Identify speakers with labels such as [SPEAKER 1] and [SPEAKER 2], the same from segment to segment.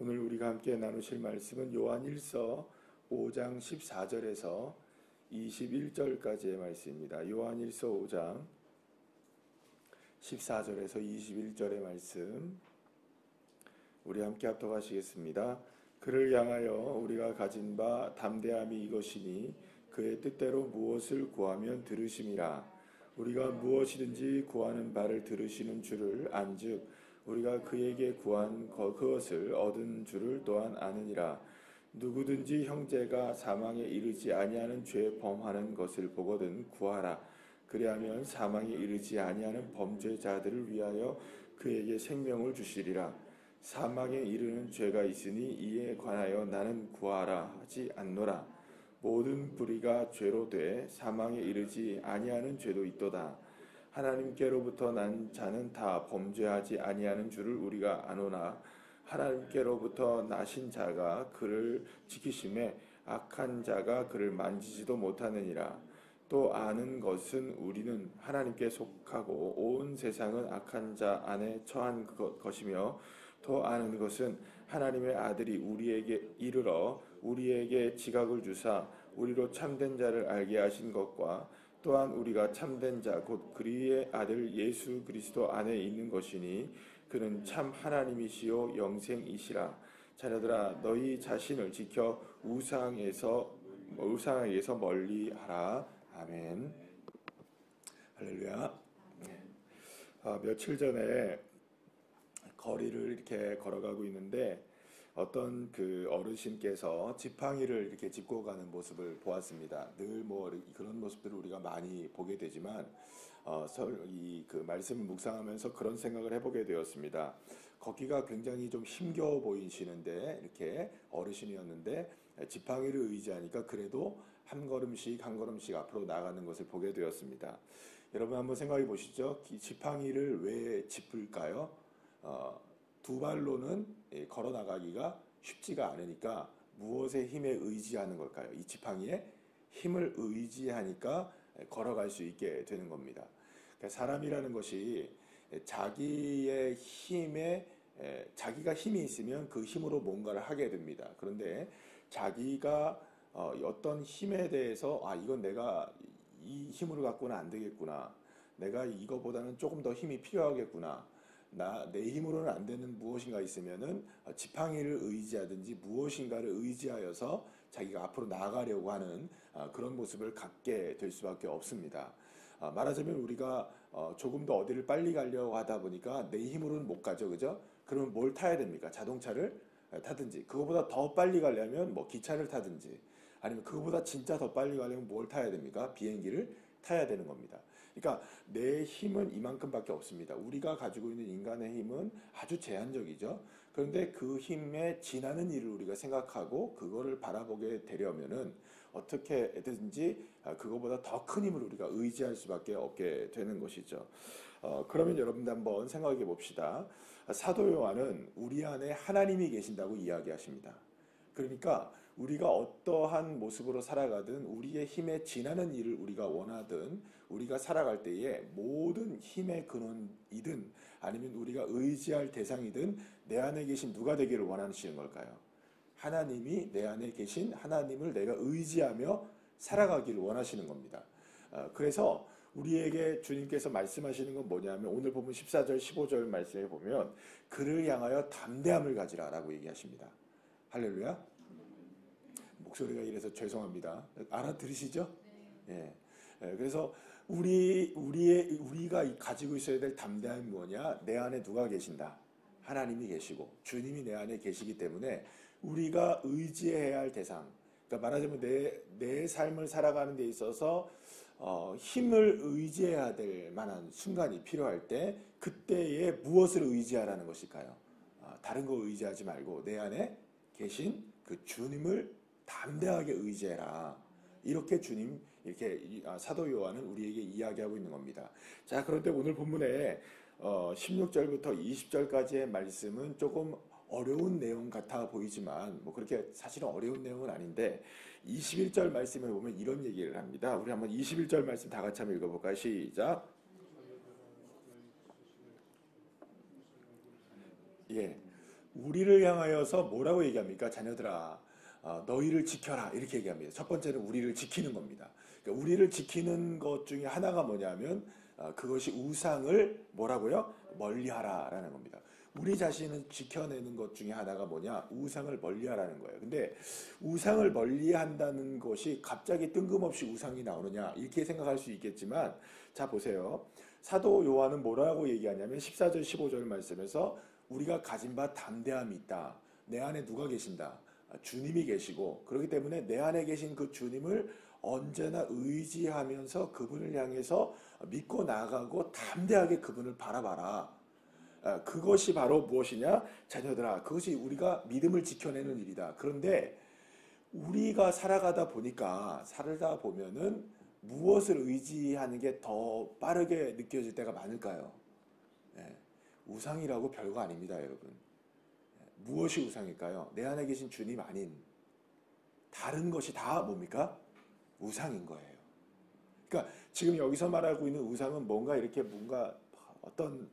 [SPEAKER 1] 오늘 우리가 함께 나누실 말씀은 요한 1서 5장 14절에서 21절까지의 말씀입니다. 요한 1서 5장 14절에서 21절의 말씀 우리 함께 합독하시겠습니다. 그를 향하여 우리가 가진 바 담대함이 이것이니 그의 뜻대로 무엇을 구하면 들으심이라. 우리가 무엇이든지 구하는 바를 들으시는 줄을 안즉 우리가 그에게 구한 그것을 얻은 줄을 또한 아느니라. 누구든지 형제가 사망에 이르지 아니하는 죄 범하는 것을 보거든 구하라. 그리하면 사망에 이르지 아니하는 범죄자들을 위하여 그에게 생명을 주시리라. 사망에 이르는 죄가 있으니 이에 관하여 나는 구하라 하지 않노라. 모든 불의가 죄로 돼 사망에 이르지 아니하는 죄도 있도다. 하나님께로부터 난 자는 다 범죄하지 아니하는 줄을 우리가 아노나 하나님께로부터 나신 자가 그를 지키심에 악한 자가 그를 만지지도 못하느니라. 또 아는 것은 우리는 하나님께 속하고 온 세상은 악한 자 안에 처한 것이며 또 아는 것은 하나님의 아들이 우리에게 이르러 우리에게 지각을 주사 우리로 참된 자를 알게 하신 것과 또한 우리가 참된 자 곧 그리의 아들 예수 그리스도 안에 있는 것이니 그는 참 하나님이시요 영생이시라. 자녀들아 너희 자신을 지켜 우상에게서 멀리하라. 아멘. 할렐루야. 며칠 전에 거리를 이렇게 걸어가고 있는데 어떤 그 어르신께서 지팡이를 이렇게 짚고 가는 모습을 보았습니다. 늘 뭐 그런 모습들을 우리가 많이 보게 되지만 그 말씀을 묵상하면서 그런 생각을 해보게 되었습니다. 걷기가 굉장히 좀 힘겨워 보이시는데 이렇게 어르신이었는데 지팡이를 의지하니까 그래도 한 걸음씩 한 걸음씩 앞으로 나가는 것을 보게 되었습니다. 여러분 한번 생각해 보시죠. 지팡이를 왜 짚을까요? 두 발로는 걸어 나가기가 쉽지가 않으니까 무엇의 힘에 의지하는 걸까요? 이 지팡이에 힘을 의지하니까 걸어갈 수 있게 되는 겁니다. 그러니까 사람이라는 것이 자기의 힘에 자기가 힘이 있으면 그 힘으로 뭔가를 하게 됩니다. 그런데 자기가 어떤 힘에 대해서 이건 내가 이 힘으로 갖고는 안 되겠구나. 내가 이거보다는 조금 더 힘이 필요하겠구나. 내 힘으로는 안 되는 무엇인가 있으면은 지팡이를 의지하든지 무엇인가를 의지하여서 자기가 앞으로 나아가려고 하는 그런 모습을 갖게 될 수밖에 없습니다. 말하자면 우리가 조금 더 어디를 빨리 가려고 하다 보니까 내 힘으로는 못 가죠, 그죠? 그러면 뭘 타야 됩니까? 자동차를 타든지 그거보다 더 빨리 가려면 뭐 기차를 타든지 아니면 그거보다 진짜 더 빨리 가려면 뭘 타야 됩니까? 비행기를 타야 되는 겁니다. 그러니까 내 힘은 이만큼밖에 없습니다. 우리가 가지고 있는 인간의 힘은 아주 제한적이죠. 그런데 그 힘에 지나는 일을 우리가 생각하고 그거를 바라보게 되려면은 어떻게든지 그거보다 더 큰 힘을 우리가 의지할 수밖에 없게 되는 것이죠. 그러면 여러분들 한번 생각해 봅시다. 사도 요한은 우리 안에 하나님이 계신다고 이야기하십니다. 그러니까 우리가 어떠한 모습으로 살아가든 우리의 힘에 지나는 일을 우리가 원하든 우리가 살아갈 때에 모든 힘의 근원이든 아니면 우리가 의지할 대상이든 내 안에 계신 누가 되기를 원하시는 걸까요? 하나님이 내 안에 계신 하나님을 내가 의지하며 살아가기를 원하시는 겁니다. 그래서 우리에게 주님께서 말씀하시는 건 뭐냐면 오늘 보면 14절 15절 말씀에 보면 그를 향하여 담대함을 가지라 라고 얘기하십니다. 할렐루야. 목소리가 이래서 죄송합니다. 알아들으시죠? 네. 예. 그래서 우리가 가지고 있어야 될 담대함이 뭐냐? 내 안에 누가 계신다? 하나님이 계시고 주님이 내 안에 계시기 때문에 우리가 의지해야 할 대상. 그러니까 말하자면 내 삶을 살아가는 데 있어서 힘을 의지해야 될 만한 순간이 필요할 때 그때에 무엇을 의지하라는 것일까요? 다른 거 의지하지 말고 내 안에 계신 그 주님을 담대하게 의지해라. 이렇게 사도 요한은 우리에게 이야기하고 있는 겁니다. 자, 그런데 오늘 본문에 16절부터 20절까지의 말씀은 조금 어려운 내용 같아 보이지만 뭐 그렇게 사실은 어려운 내용은 아닌데 21절 말씀에 보면 이런 얘기를 합니다. 우리 한번 21절 말씀 다 같이 한번 읽어볼까요? 시작. 예. 우리를 향하여서 뭐라고 얘기합니까? 자녀들아, 너희를 지켜라. 이렇게 얘기합니다. 첫 번째는 우리를 지키는 겁니다. 그러니까 우리를 지키는 것 중에 하나가 뭐냐면 그것이 우상을 뭐라고요? 멀리하라라는 겁니다. 우리 자신을 지켜내는 것 중에 하나가 뭐냐? 우상을 멀리하라는 거예요. 근데 우상을 멀리한다는 것이 갑자기 뜬금없이 우상이 나오느냐? 이렇게 생각할 수 있겠지만 자 보세요. 사도 요한은 뭐라고 얘기하냐면 14절 15절 말씀에서 우리가 가진 바 담대함이 있다. 내 안에 누가 계신다? 주님이 계시고 그렇기 때문에 내 안에 계신 그 주님을 언제나 의지하면서 그분을 향해서 믿고 나아가고 담대하게 그분을 바라봐라. 그것이 바로 무엇이냐? 자녀들아, 그것이 우리가 믿음을 지켜내는 일이다. 그런데 우리가 살아가다 보면은 무엇을 의지하는 게 더 빠르게 느껴질 때가 많을까요? 예, 우상이라고 별거 아닙니다, 여러분. 무엇이 우상일까요? 내 안에 계신 주님 아닌 다른 것이 다 뭡니까? 우상인 거예요. 그러니까 지금 여기서 말하고 있는 우상은 뭔가 이렇게 뭔가 어떤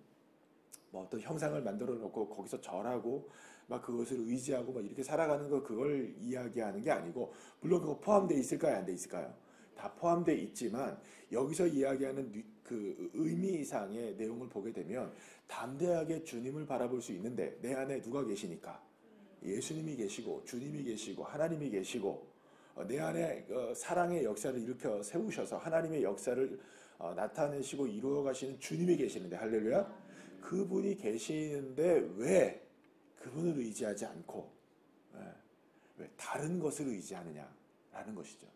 [SPEAKER 1] 형상을 만들어 놓고 거기서 절하고 막 그것을 의지하고 막 이렇게 살아가는 거 그걸 이야기하는 게 아니고 물론 그거 포함되어 있을까요? 안 돼 있을까요? 다 포함되어 있지만 여기서 이야기하는 그 의미상의 내용을 보게 되면 담대하게 주님을 바라볼 수 있는데 내 안에 누가 계시니까 예수님이 계시고 주님이 계시고 하나님이 계시고 내 안에 사랑의 역사를 일으켜 세우셔서 하나님의 역사를 나타내시고 이루어 가시는 주님이 계시는데 할렐루야. 그분이 계시는데 왜 그분을 의지하지 않고 왜 다른 것을 의지하느냐라는 것이죠.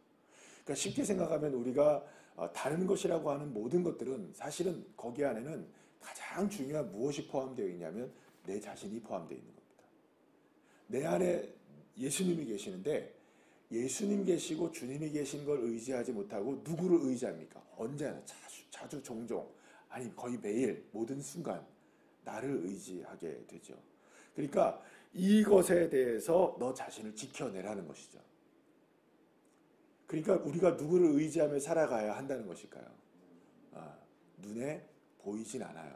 [SPEAKER 1] 그러니까 쉽게 생각하면 우리가 다른 것이라고 하는 모든 것들은 사실은 거기 안에는 가장 중요한 무엇이 포함되어 있냐면 내 자신이 포함되어 있는 겁니다. 내 안에 예수님이 계시는데 예수님 계시고 주님이 계신 걸 의지하지 못하고 누구를 의지합니까? 언제나 자주 종종 아니 거의 매일 모든 순간 나를 의지하게 되죠. 그러니까 이것에 대해서 너 자신을 지켜내라는 것이죠. 그러니까 우리가 누구를 의지하며 살아가야 한다는 것일까요? 눈에 보이진 않아요.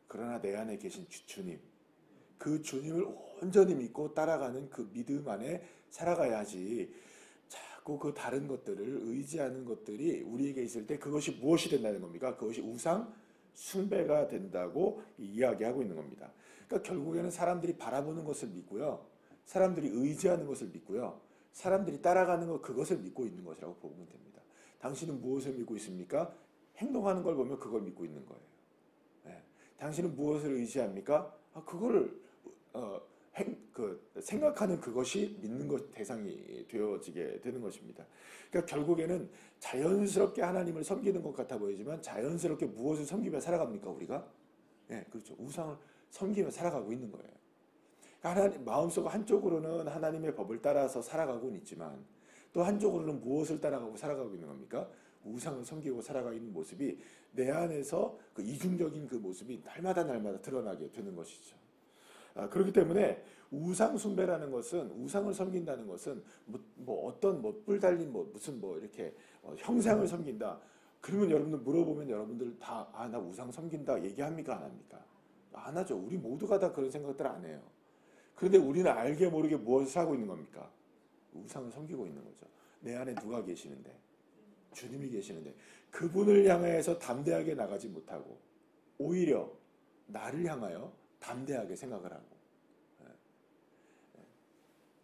[SPEAKER 1] 그러나 내 안에 계신 주님, 그 주님을 온전히 믿고 따라가는 그 믿음 안에 살아가야지 자꾸 그 다른 것들을 의지하는 것들이 우리에게 있을 때 그것이 무엇이 된다는 겁니까? 그것이 우상 숭배가 된다고 이야기하고 있는 겁니다. 그러니까 결국에는 사람들이 바라보는 것을 믿고요. 사람들이 의지하는 것을 믿고요. 사람들이 따라가는 것 그것을 믿고 있는 것이라고 보면 됩니다. 당신은 무엇을 믿고 있습니까? 행동하는 걸 보면 그걸 믿고 있는 거예요. 네. 당신은 무엇을 의지합니까? 그거를 생각하는 그것이 믿는 것 대상이 되어지게 되는 것입니다. 그러니까 결국에는 자연스럽게 하나님을 섬기는 것 같아 보이지만 자연스럽게 무엇을 섬기며 살아갑니까 우리가? 네, 그렇죠. 우상을 섬기며 살아가고 있는 거예요. 하나님, 마음속 한쪽으로는 하나님의 법을 따라서 살아가고는 있지만 또 한쪽으로는 무엇을 따라가고 살아가고 있는 겁니까? 우상을 섬기고 살아가고 있는 모습이 내 안에서 그 이중적인 그 모습이 날마다 드러나게 되는 것이죠. 그렇기 때문에 우상 숭배라는 것은 우상을 섬긴다는 것은 어떤 뿔 달린 무슨 이렇게 형상을 섬긴다. 그러면 여러분들 물어보면 여러분들 다 나 우상 섬긴다 얘기합니까 안 합니까? 안 하죠. 우리 모두가 다 그런 생각들 안 해요. 그런데 우리는 알게 모르게 무엇을 하고 있는 겁니까? 우상을 섬기고 있는 거죠. 내 안에 누가 계시는데? 주님이 계시는데 그분을 향해서 담대하게 나가지 못하고 오히려 나를 향하여 담대하게 생각을 하고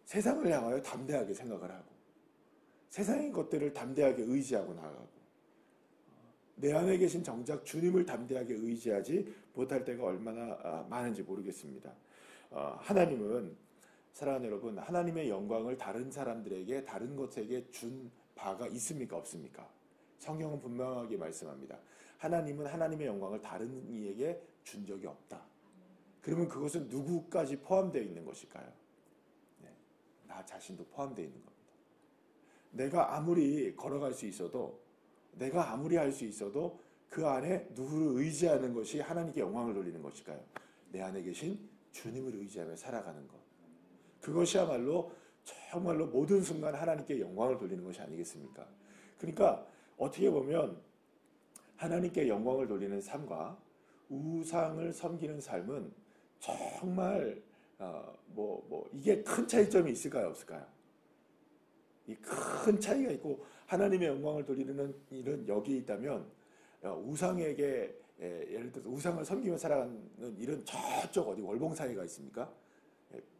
[SPEAKER 1] 세상을 향하여 담대하게 생각을 하고 세상의 것들을 담대하게 의지하고 나가고 내 안에 계신 정작 주님을 담대하게 의지하지 못할 때가 얼마나 많은지 모르겠습니다. 하나님은 사랑하는 여러분 하나님의 영광을 다른 사람들에게 다른 것에게 준 바가 있습니까 없습니까? 성경은 분명하게 말씀합니다. 하나님은 하나님의 영광을 다른 이에게 준 적이 없다. 그러면 그것은 누구까지 포함되어 있는 것일까요? 네, 나 자신도 포함되어 있는 겁니다. 내가 아무리 걸어갈 수 있어도 내가 아무리 할 수 있어도 그 안에 누구를 의지하는 것이 하나님께 영광을 돌리는 것일까요? 내 안에 계신 주님을 의지하며 살아가는 것. 그것이야말로 정말로 모든 순간 하나님께 영광을 돌리는 것이 아니겠습니까? 그러니까 어떻게 보면 하나님께 영광을 돌리는 삶과 우상을 섬기는 삶은 정말 이게 큰 차이점이 있을까요, 없을까요? 이 큰 차이가 있고 하나님의 영광을 돌리는 일은 여기에 있다면 우상에게 예를 들어서 우상을 섬기며 살아가는 일은 저쪽 어디 월봉사회가 있습니까?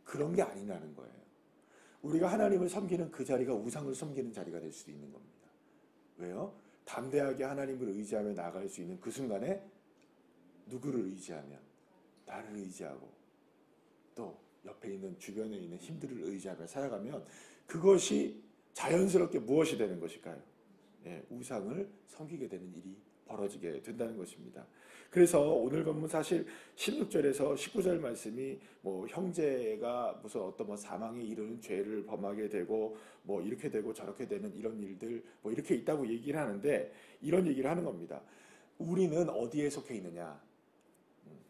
[SPEAKER 1] 그런 게 아니라는 거예요. 우리가 하나님을 섬기는 그 자리가 우상을 섬기는 자리가 될 수도 있는 겁니다. 왜요? 담대하게 하나님을 의지하며 나아갈 수 있는 그 순간에 누구를 의지하면? 나를 의지하고 또 옆에 있는 주변에 있는 힘들을 의지하며 살아가면 그것이 자연스럽게 무엇이 되는 것일까요? 우상을 섬기게 되는 일이 벌어지게 된다는 것입니다. 그래서 오늘 본문 사실 16절에서 19절 말씀이 형제가 무슨 어떤 사망에 이르는 죄를 범하게 되고 이렇게 되고 저렇게 되는 이런 일들 이렇게 있다고 얘기를 하는데 이런 얘기를 하는 겁니다. 우리는 어디에 속해 있느냐?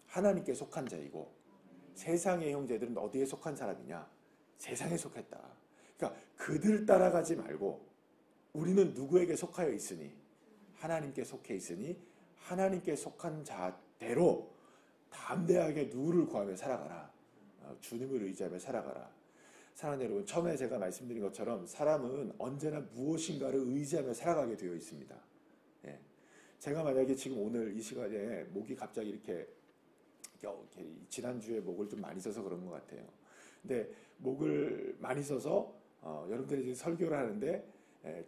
[SPEAKER 1] 하나님께 속한 자이고 세상의 형제들은 어디에 속한 사람이냐? 세상에 속했다. 그러니까 그들 따라가지 말고 우리는 누구에게 속하여 있으니? 하나님께 속해 있으니 하나님께 속한 자대로 담대하게 누구를 구하며 살아가라. 주님을 의지하며 살아가라. 사랑하는 여러분, 처음에 제가 말씀드린 것처럼 사람은 언제나 무엇인가를 의지하며 살아가게 되어 있습니다. 제가 만약에 지금 오늘 이 시간에 목이 갑자기 이렇게 지난주에 목을 좀 많이 써서 그런 것 같아요. 근데 목을 많이 써서 여러분들이 지금 설교를 하는데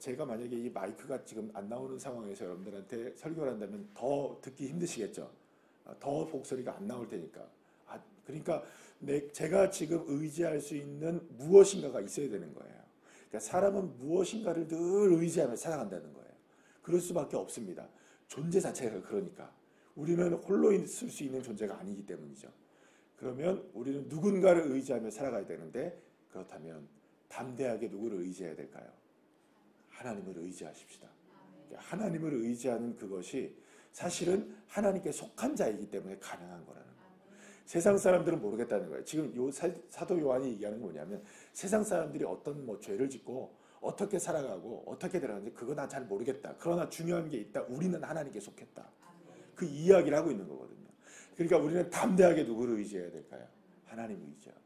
[SPEAKER 1] 제가 만약에 이 마이크가 지금 안 나오는 상황에서 여러분들한테 설교를 한다면 더 듣기 힘드시겠죠. 더 목소리가 안 나올 테니까. 그러니까 제가 지금 의지할 수 있는 무엇인가가 있어야 되는 거예요. 그러니까 사람은 무엇인가를 늘 의지하며 살아간다는 거예요. 그럴 수밖에 없습니다. 존재 자체가 그러니까. 우리는 홀로 있을 수 있는 존재가 아니기 때문이죠. 그러면 우리는 누군가를 의지하며 살아가야 되는데 그렇다면 담대하게 누구를 의지해야 될까요? 하나님을 의지하십시다. 하나님을 의지하는 그것이 사실은 하나님께 속한 자이기 때문에 가능한 거라는 거예요. 세상 사람들은 모르겠다는 거예요. 지금 사도 요한이 얘기하는 게 뭐냐면 세상 사람들이 어떤 죄를 짓고 어떻게 살아가고 어떻게 들어가는지 그거 난 잘 모르겠다. 그러나 중요한 게 있다. 우리는 하나님께 속했다. 그 이야기를 하고 있는 거거든요. 그러니까 우리는 담대하게 누구를 의지해야 될까요? 하나님을 의지하고.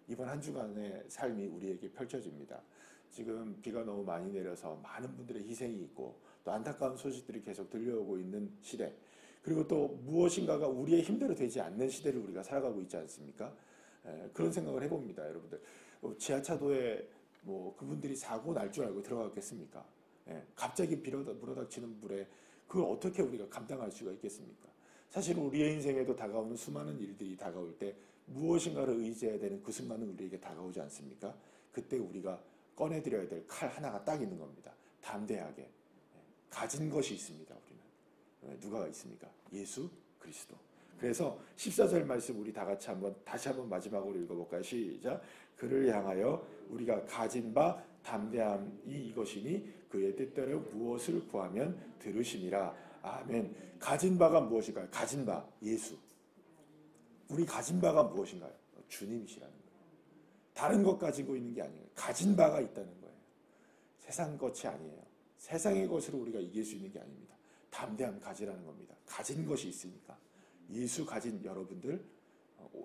[SPEAKER 1] 이번 한 주간의 삶이 우리에게 펼쳐집니다. 지금 비가 너무 많이 내려서 많은 분들의 희생이 있고 또 안타까운 소식들이 계속 들려오고 있는 시대, 그리고 또 무엇인가가 우리의 힘대로 되지 않는 시대를 우리가 살아가고 있지 않습니까? 그런 생각을 해봅니다. 여러분들 지하차도에 그분들이 사고 날 줄 알고 들어갔겠습니까? 갑자기 불어닥치는 불에 그걸 어떻게 우리가 감당할 수가 있겠습니까? 사실 우리의 인생에도 다가오는 수많은 일들이 다가올 때 무엇인가를 의지해야 되는 그 순간은 우리에게 다가오지 않습니까? 그때 우리가 꺼내드려야 될 칼 하나가 딱 있는 겁니다. 담대하게 가진 것이 있습니다. 우리는 누가 있습니까? 예수 그리스도. 그래서 14절 말씀 우리 다 같이 다시 한번 마지막으로 읽어볼까요? 시작. 그를 향하여 우리가 가진 바 담대함이 이것이니 그의 뜻대로 무엇을 구하면 들으심이라. 아멘. 가진 바가 무엇일까요? 가진 바 예수. 우리 가진 바가 무엇인가요? 주님이시라는 거예요. 다른 것 가지고 있는 게 아니에요. 가진 바가 있다는 거예요. 세상 것이 아니에요. 세상의 것으로 우리가 이길 수 있는 게 아닙니다. 담대함 가지라는 겁니다. 가진 것이 있으니까. 예수 가진 여러분들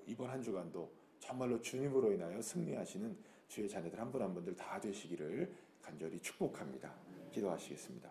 [SPEAKER 1] 이번 한 주간도 정말로 주님으로 인하여 승리하시는 주의 자녀들 한 분 한 분들 다 되시기를 간절히 축복합니다. 기도하시겠습니다.